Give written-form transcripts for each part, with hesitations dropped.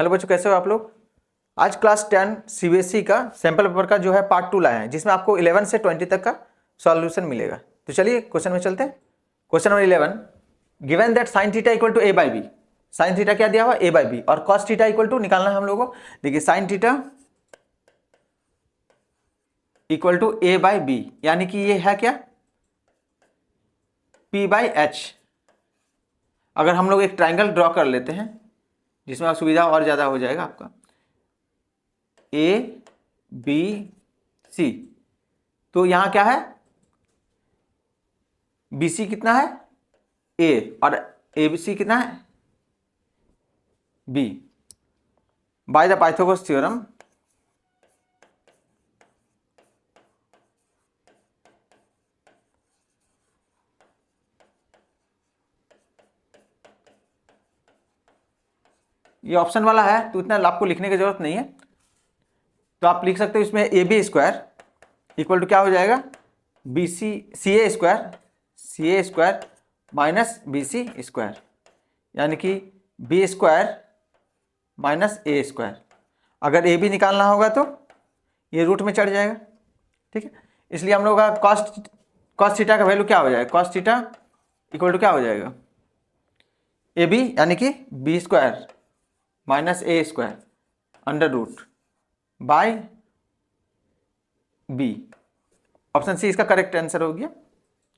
Hello बच्चों, कैसे हो आप लोग। आज क्लास 10 सीबीएसई का सैंपल पेपर का जो है पार्ट 2 लाए हैं, जिसमें आपको 11 से 20 तक का सॉल्यूशन मिलेगा। तो चलिए क्वेश्चन में चलते हैं। Question number 11, given that sine theta equal to a by b. Sine theta क्या दिया हुआ, ए बाई बी, और कॉस थीटा इक्वल टू निकालना है हम लोगों को। देखिए sine theta equal to a by b, यानी कि ये है क्या, पी बाई एच। अगर हम लोग एक ट्राइंगल ड्रॉ कर लेते हैं जिसमें आप सुविधा और ज़्यादा हो जाएगा आपका, ए बी सी, तो यहाँ क्या है, बी सी कितना है ए, और ए बी सी कितना है B. By the Pythagoras theorem ये ऑप्शन वाला है तो इतना आपको लिखने की जरूरत नहीं है, तो आप लिख सकते हो इसमें A B square equal to क्या हो जाएगा, B C C A square minus B C square, यानी कि B square minus A square. अगर ए बी निकालना होगा तो ये रूट में चढ़ जाएगा, ठीक है। इसलिए हम लोग का कॉस थीटा का वैल्यू क्या हो जाएगा, कॉस थीटा इक्वल टू क्या हो जाएगा, ए बी यानी कि B square minus A square under root by B. Option C इसका करेक्ट आंसर हो गया,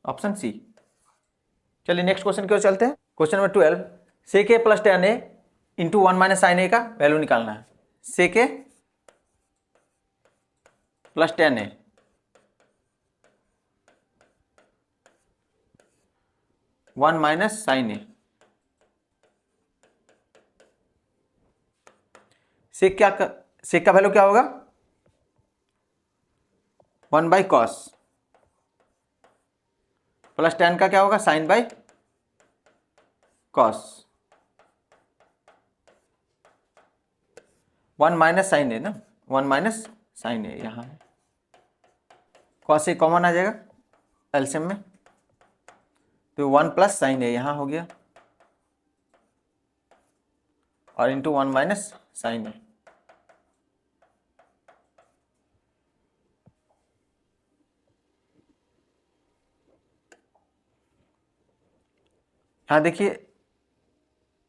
ऑप्शन सी। चलिए नेक्स्ट क्वेश्चन की ओर चलते हैं। क्वेश्चन नंबर 12, सेक ए प्लस टेन ए इंटू 1 माइनस साइन ए का वैल्यू निकालना है। सेक ए प्लस टेन ए, वन माइनस साइन ए। सेक का वैल्यू क्या होगा, 1 बाई कॉस, प्लस टेन का क्या होगा, sine by cos, 1 minus sine A ना, 1 माइनस साइन ए यहाँ है, कॉस ए कॉमन आ जाएगा एलसीएम में, तो 1 प्लस साइन ए यहाँ हो गया और इंटू 1 माइनस साइन ए। यहाँ देखिए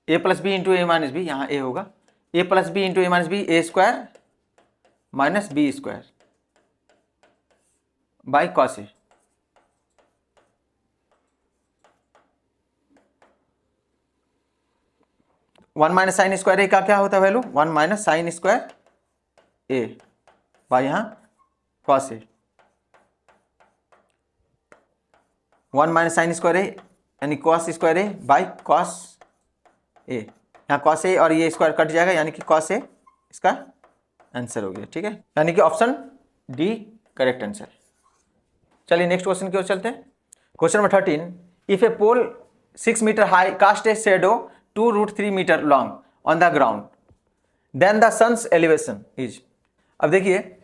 A plus B into A minus B, यहाँ ए होगा A plus B into A minus B, A square minus B square by cos A. One minus sine square A का क्या होता है value, 1 minus sine square A by यहाँ cos A, 1 minus sine square A यानी cos square A by cos A. यहाँ cos ए और ये square cut जाएगा, यानी कि कॉस ए इसका आंसर हो गया, ठीक है। यानी कि ऑप्शन डी करेक्ट आंसर। चलिए नेक्स्ट क्वेश्चन की ओर चलते हैं। Question number 13, if a pole 6 metre high cast a shadow 2√3 metre long on the ground, then the sun's elevation is. अब देखिए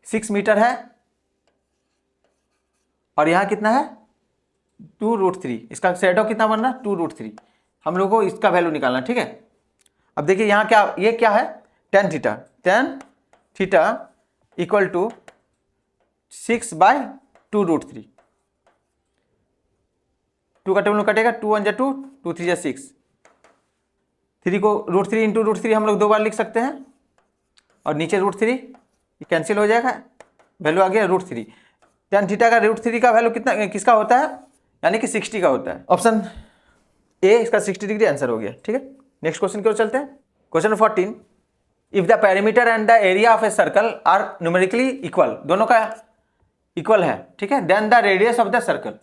सिक्स मीटर है और यहां कितना है 2√3, इसका शेडो कितना बनना 2√3, हम लोग को इसका वैल्यू निकालना, ठीक है। अब देखिए यहाँ क्या, ये क्या है, tan theta equal to 6 by 2√3, 2 का टेबल कटेगा, 2 1 जा 2, 2 3 जा 6, 3 को √3 इंटू √3 हम लोग 2 बार लिख सकते हैं, और नीचे √3 कैंसिल हो जाएगा, वैल्यू आ गया √3। टेन थीटा का √3 का वैल्यू कितना किसका होता है, यानी कि 60 का होता है। ऑप्शन ए इसका 60 डिग्री आंसर हो गया, ठीक है। नेक्स्ट क्वेश्चन की ओर चलते हैं। Question 14, if the perimeter and the area of a circle are numerically equal, दोनों का इक्वल है, ठीक है, then the radius of the circle.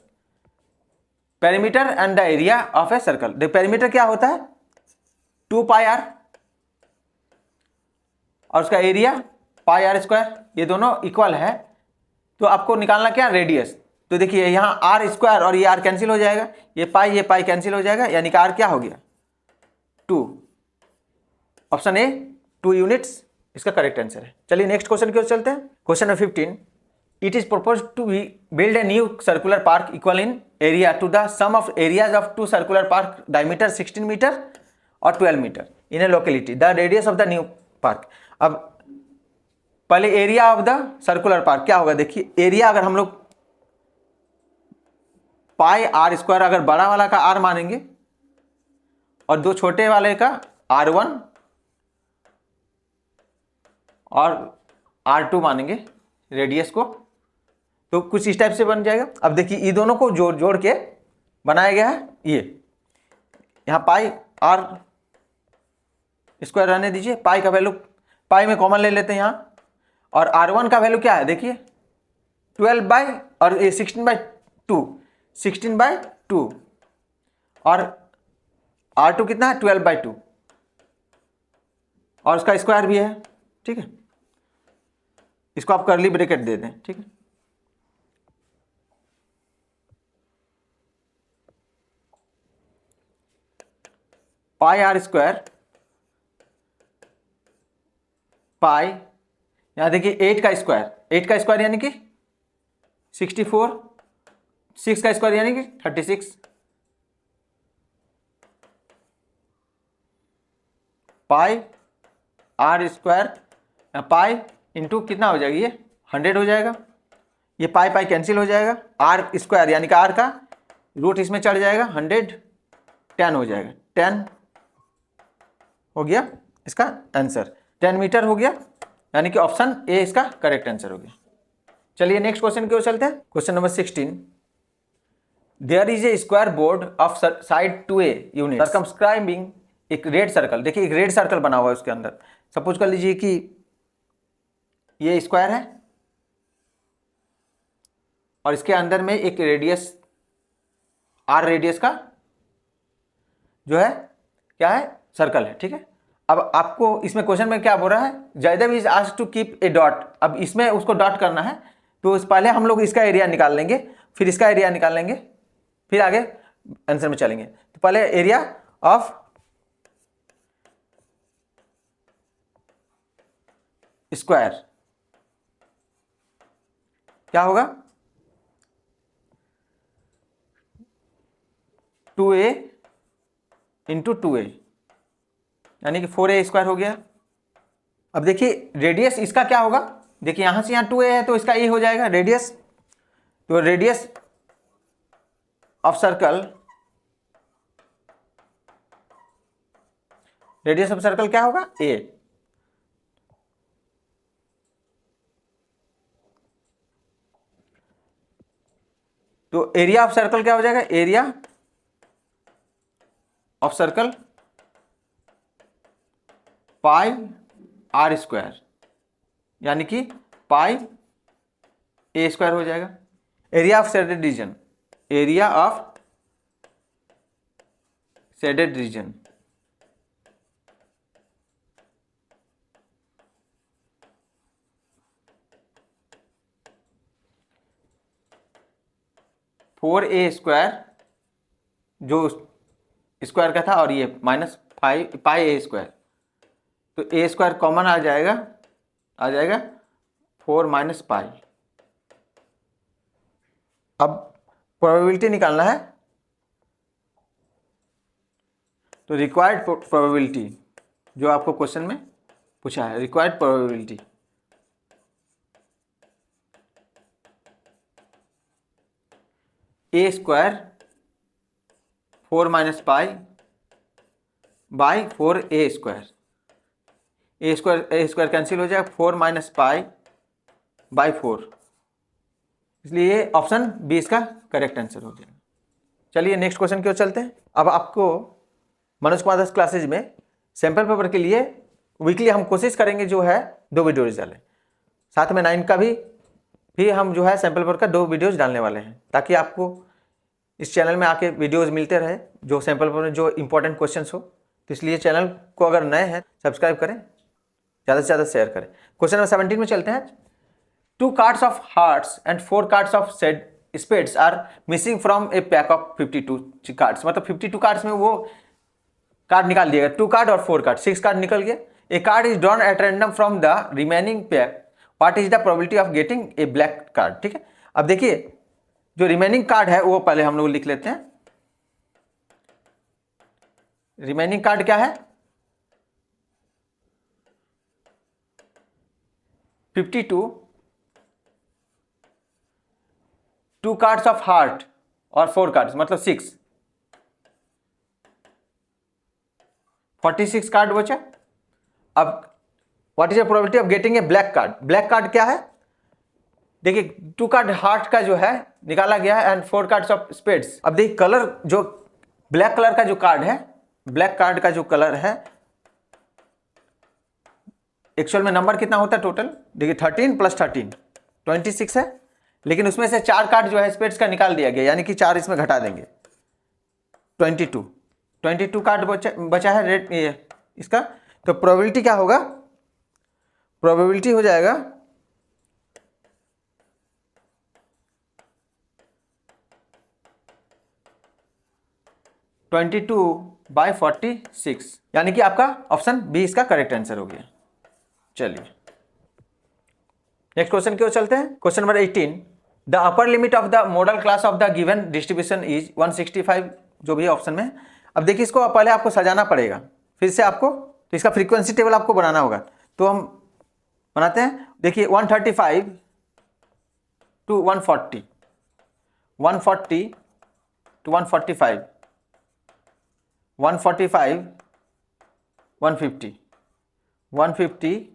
Perimeter and the area of a circle, the perimeter क्या होता है 2 पाई आर और उसका एरिया पाई आर स्क्वायर, ये दोनों इक्वल है, तो आपको निकालना क्या, रेडियस। तो देखिए यहाँ आर स्क्वायर और ये आर कैंसिल हो जाएगा, ये पाई कैंसिल हो जाएगा, यानी कि आर क्या हो गया 2, ऑप्शन ए 2 यूनिट्स इसका करेक्ट आंसर है। चलिए नेक्स्ट क्वेश्चन की ओर चलते हैं। Question number 15, it is propose to build a new circular park equal in area to the sum of areas of 2 circular park diameter 16 metre और 12 metre in a locality, the radius of the new park. अब पहले area of the circular park क्या होगा, देखिए area अगर हम लोग पाई r square अगर बड़ा वाला का आर मानेंगे और दो छोटे वाले का R1 और R2 मानेंगे रेडियस को, तो कुछ इस टाइप से बन जाएगा। अब देखिए ये दोनों को जोड़ जोड़ के बनाया गया है। ये यहाँ पाई आर स्क्वायर रहने दीजिए, पाई का वैल्यू पाई में कॉमन ले लेते हैं यहाँ, और R1 का वैल्यू क्या है देखिए 12 बाई और ये 16/2 और R2 कितना है 12/2 और उसका स्क्वायर भी है, ठीक है। इसको आप कर्ली ब्रैकेट दे दें, ठीक है। पाई आर स्क्वायर पाई, यहां देखिए 8 का स्क्वायर यानी कि 64, 6 का स्क्वायर यानी कि 36, पाई आर स्क्वायर पाई इंटू कितना हो जाएगा, ये 100 हो जाएगा। ये पाई पाई कैंसिल हो जाएगा, आर स्क्वायर यानी कि आर का रूट इसमें चढ़ जाएगा 100, 10 हो जाएगा, 10 हो गया इसका आंसर, 10 मीटर हो गया, यानी कि ऑप्शन ए इसका करेक्ट आंसर हो गया। चलिए नेक्स्ट क्वेश्चन की ओर चलते हैं। Question number 16, there is a square board of side 2a unit circumscribing एक रेड सर्कल। देखिए एक रेड सर्कल बना हुआ है उसके अंदर, सपोज कर लीजिए कि ये स्क्वायर है और इसके अंदर में एक रेडियस आर रेडियस का जो है क्या है सर्कल है, ठीक है। अब आपको इसमें क्वेश्चन में क्या बोल रहा है, Jaydev is asked to keep a dot. अब इसमें उसको डॉट करना है, तो पहले हम लोग इसका एरिया निकाल लेंगे, फिर इसका एरिया निकाल लेंगे, फिर आगे आंसर में चलेंगे। तो पहले एरिया ऑफ स्क्वायर क्या होगा 2a इंटू 2a यानी कि 4a स्क्वायर हो गया। अब देखिए रेडियस इसका क्या होगा, देखिए यहां से यहां 2a है तो इसका a हो जाएगा रेडियस, तो रेडियस ऑफ सर्कल क्या होगा a। तो एरिया ऑफ सर्कल क्या हो जाएगा, area of circle pi r square यानी कि पाई ए स्क्वायर हो जाएगा। Area of shaded region, area of shaded region (4a square जो स्क्वायर का था और ये माइनस पाई ए स्क्वायर, तो ए स्क्वायर कॉमन आ जाएगा 4 माइनस पाई। अब प्रोबेबिलिटी निकालना है, तो रिक्वायर्ड प्रोबेबिलिटी जो आपको क्वेश्चन में पूछा है, required probability A square 4 minus pi by 4a square, A square cancel हो जाएगा, 4 माइनस पाई बाई 4, इसलिए ऑप्शन बी इसका करेक्ट आंसर हो जाएगा। चलिए नेक्स्ट क्वेश्चन की ओर चलते हैं। अब आपको मनोज कुमार दास क्लासेज में सैंपल पेपर के लिए वीकली हम कोशिश करेंगे जो है 2 वीडियोज डालें, साथ में 9 का भी हम जो है सैंपल पेपर का 2 वीडियोज डालने वाले हैं, ताकि आपको इस चैनल में आके वीडियोस मिलते रहे जो सैंपल पेपर में जो इंपॉर्टेंट क्वेश्चंस हो। तो इसलिए चैनल को अगर नए हैं सब्सक्राइब करें, ज़्यादा से ज़्यादा शेयर करें। क्वेश्चन नंबर 17 में चलते हैं। 2 cards of hearts and 4 cards of spades are missing from a pack of 52 cards. मतलब 52 कार्ड्स में वो कार्ड निकाल दिएगा, 2 कार्ड और 4 कार्ड, 6 कार्ड निकल गया। A card is drawn at random from the remaining pack, what is the probability of getting a black card. ठीक है, अब देखिए जो रिमेनिंग कार्ड है वो पहले हम लोग लिख लेते हैं। रिमेनिंग कार्ड क्या है, 52, 2 कार्ड्स ऑफ हार्ट और 4 कार्ड्स मतलब 6, 46 कार्ड बचा। अब what is the probability of getting a black card. Black card क्या है, देखिए 2 कार्ड हार्ट का जो है निकाला गया है एंड 4 कार्ड्स ऑफ स्पेड्स। अब देखिए कलर जो ब्लैक कलर का जो कार्ड है, ब्लैक कार्ड का जो कलर है, एक्चुअल में नंबर कितना होता है टोटल, देखिए 13 + 13 26 है, लेकिन उसमें से 4 कार्ड जो है स्पेड्स का निकाल दिया गया, यानी कि 4 इसमें घटा देंगे, 22 कार्ड बचा है रेड ये इसका। तो प्रोबेबिलिटी क्या होगा, प्रोबेबिलिटी हो जाएगा 22/46, यानी कि आपका ऑप्शन बी इसका करेक्ट आंसर हो गया। चलिए नेक्स्ट क्वेश्चन की ओर चलते हैं। Question number 18, the upper limit of the model class of the given distribution is 165, जो भी ऑप्शन में। अब देखिए इसको पहले आपको सजाना पड़ेगा फिर से आपको, तो इसका फ्रीक्वेंसी टेबल आपको बनाना होगा, तो हम बनाते हैं। देखिए 135 to 140, 140 to 145, 145, 150, 150,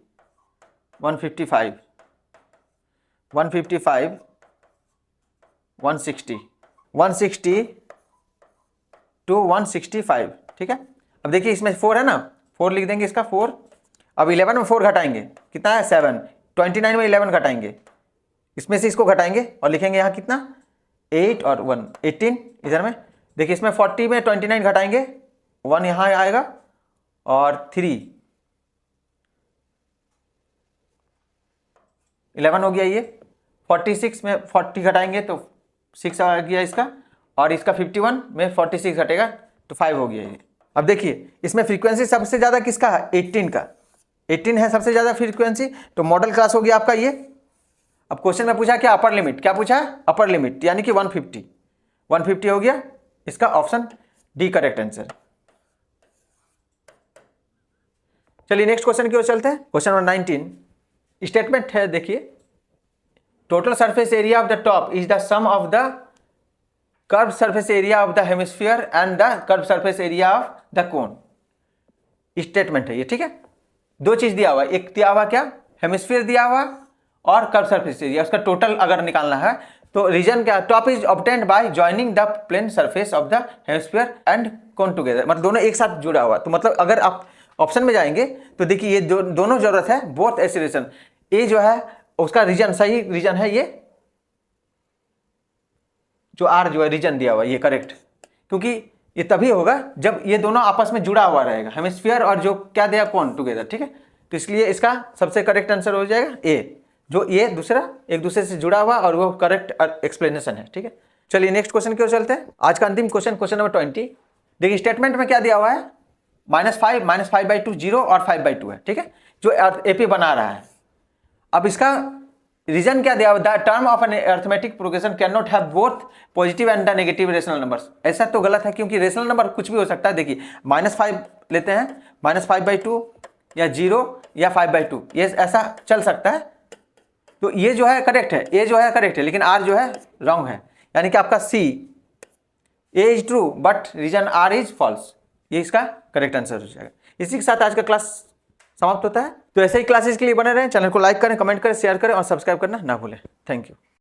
155, 155, 160, 160 to 165। ठीक है, अब देखिए इसमें 4 है ना, 4 लिख देंगे इसका 4। अब 11 में 4 घटाएंगे, कितना है 7, 29 में 11 घटाएंगे, इसमें से इसको घटाएंगे और लिखेंगे यहाँ कितना 8 और 1 18 इधर में। देखिए इसमें 40 में 29 घटाएंगे, 1 यहाँ आएगा और 3 11 हो गया ये। 46 में 40 घटाएंगे तो 6 आ गया इसका, और इसका 51 में 46 घटेगा तो 5 हो गया ये। अब देखिए इसमें फ्रीक्वेंसी सबसे ज़्यादा किसका है, 18 का, 18 है सबसे ज़्यादा फ्रीक्वेंसी, तो मॉडल क्लास हो गया आपका ये। अब क्वेश्चन में पूछा क्या अपर लिमिट, क्या पूछा है अपर लिमिट, यानी कि 150, 150 हो गया इसका ऑप्शन डी करेक्ट आंसर। चलिए नेक्स्ट क्वेश्चन की ओर चलते हैं। क्वेश्चन नंबर 19, स्टेटमेंट है देखिए, total surface area of the top is the sum of the curve surface area of the hemisphere and the curve surface area of the cone. Statement है ये, ठीक है। 2 चीज दिया हुआ, एक दिया हुआ क्या हेमिस्फीयर दिया हुआ और कर्व सरफेस एरिया, उसका टोटल अगर निकालना है तो रीजन क्या, top is obtained by joining the plane surface of the hemisphere and cone together, मतलब दोनों एक साथ जुड़ा हुआ। तो मतलब अगर आप ऑप्शन में जाएंगे तो देखिए ये दोनों जरूरत है, बोथ एसिलेशन। ए जो है उसका रीजन, सही रीजन है ये जो आर जो है रीजन दिया हुआ ये करेक्ट, क्योंकि ये तभी होगा जब ये दोनों आपस में जुड़ा हुआ रहेगा, हेमिस्फीयर और जो क्या दिया कोन टुगेदर, ठीक है। तो इसलिए इसका सबसे करेक्ट आंसर हो जाएगा ए, जो ये दूसरा एक दूसरे से जुड़ा हुआ और वो करेक्ट एक्सप्लेनेशन है, ठीक है। चलिए नेक्स्ट क्वेश्चन की ओर चलते हैं। आज का अंतिम क्वेश्चन, क्वेश्चन नंबर 20। देखिए स्टेटमेंट में क्या दिया हुआ है, -5, -5/2 0 और 5/2 है, ठीक है, जो एपी बना रहा है। अब इसका रीजन क्या दिया हुआ, the term of an arithmetic progression can not have both positive and the negative rational numbers. ऐसा तो गलत है, क्योंकि रेशनल नंबर कुछ भी हो सकता है। देखिए -5 लेते हैं, -5/2 या 0 या 5/2, ये ऐसा चल सकता है। तो ये जो है करेक्ट है, ए जो है करेक्ट है, लेकिन आर जो है रॉन्ग है, यानी कि आपका C, A is true but reason R is false, ये इसका करेक्ट आंसर हो जाएगा। इसी के साथ आज का क्लास समाप्त होता है। तो ऐसे ही क्लासेस के लिए बने रहें, चैनल को लाइक करें, कमेंट करें, शेयर करें और सब्सक्राइब करना ना भूलें। Thank you.